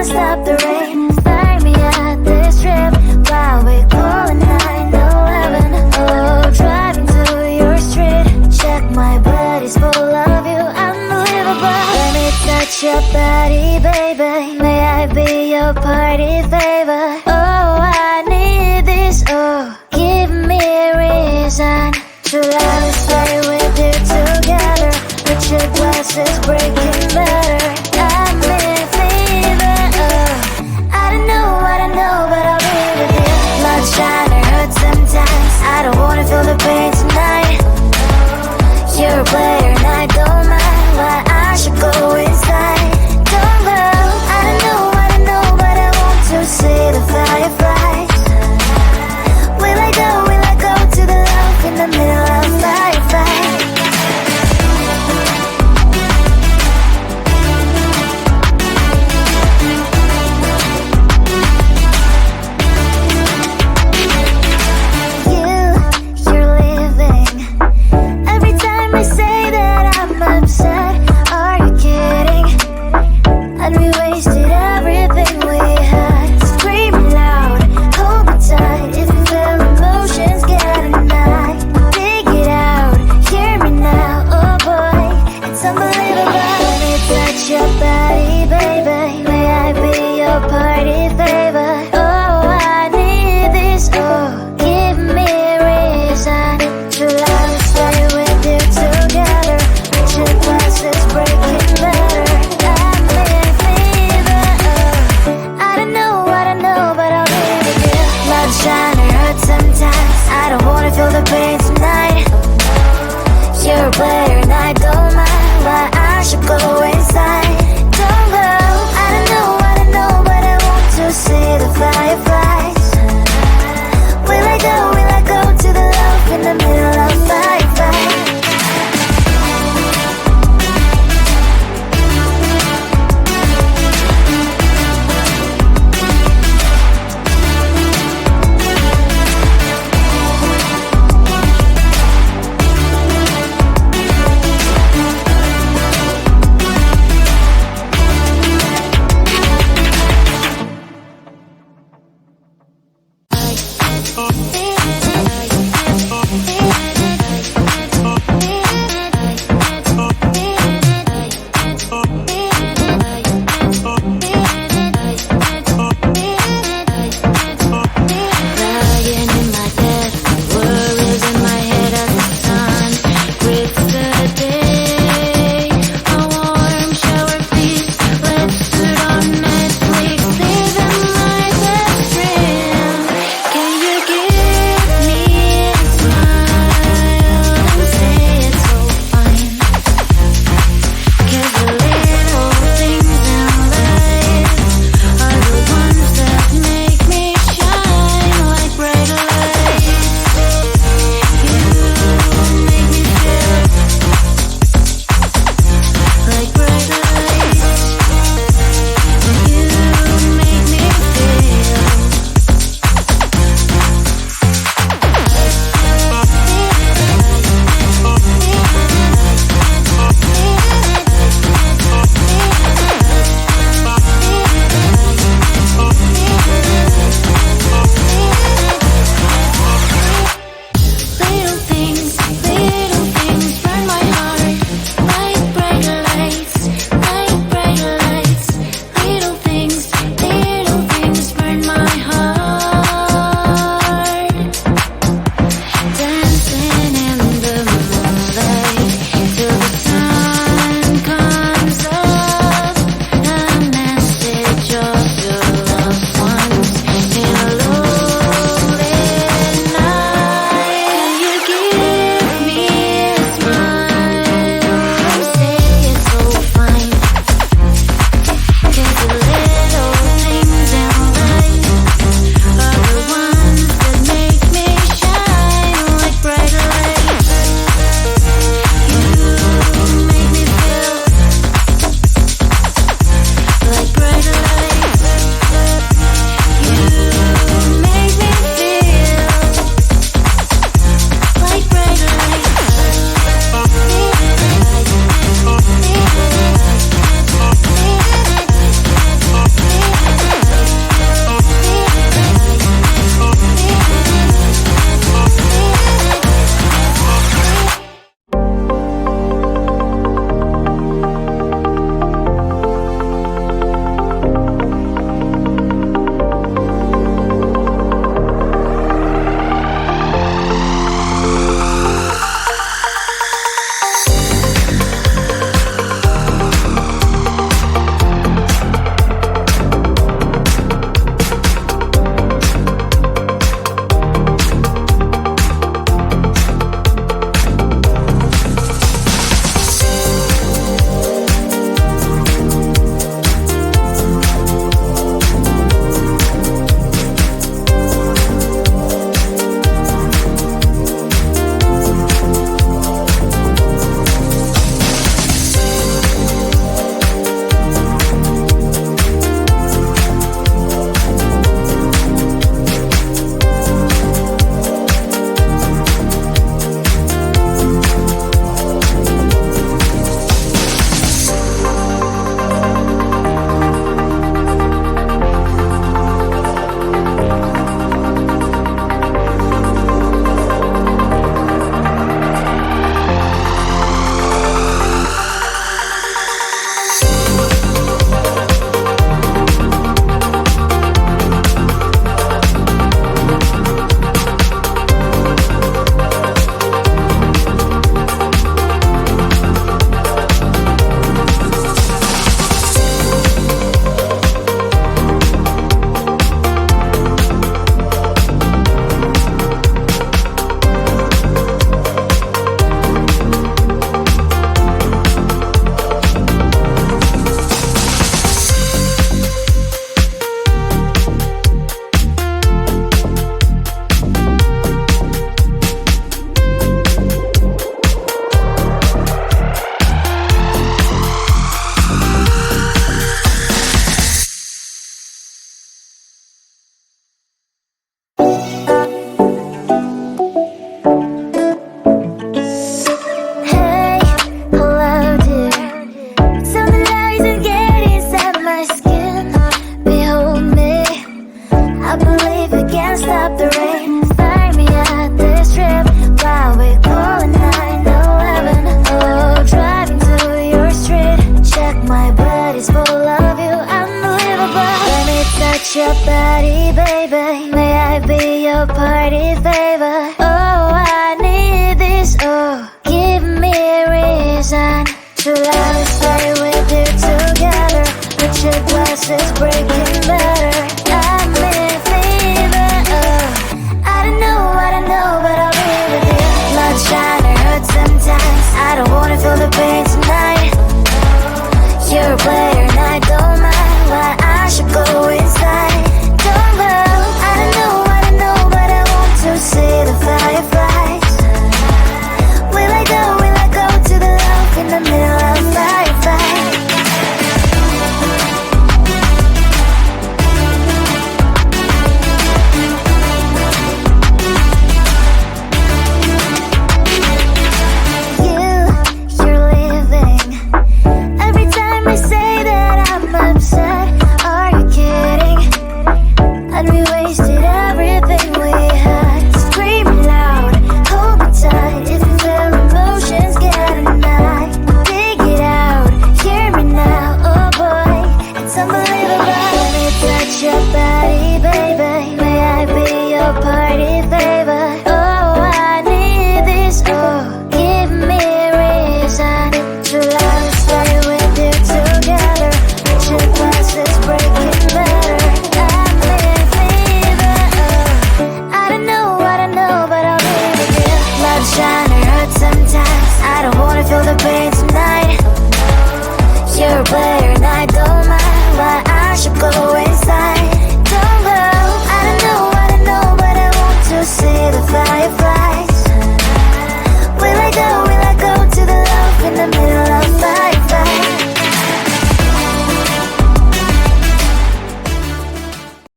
stop the rain. I be your party favor? Oh, I need this, oh, give me a reason to love and stay with you together. With your glasses breaking better, I'm in fever, oh. I don't know, but I'll be with you. Blood shine, it hurts sometimes. I don't wanna feel the pain tonight. You're a player and I don't mind why I should go inside. Don't go, I don't know, but I want to see the fireflies. Will I go to the love in the middle of firefight? You're leaving. Every time I say that I'm upset, are you kidding? And we wasted everything we had. Screaming loud, hold me tight. If you feel emotions getting high, dig it out, hear me now. Oh boy, it's unbelievable. Let me touch your body, baby. May I be your party favor? Oh, I need this, oh, give me a reason to love and stay with you together. With your glasses breaking better, I'm in fever, oh. I don't know, but I'll be with you. Blood shine, it hurts sometimes. I don't wanna feel the pain tonight. You're a player and I don't mind why I should go inside. Don't go, I don't know, but I want to see the fireflies. Will I go to the love in the middle of firefight? touch your body, baby. May I be your party favor?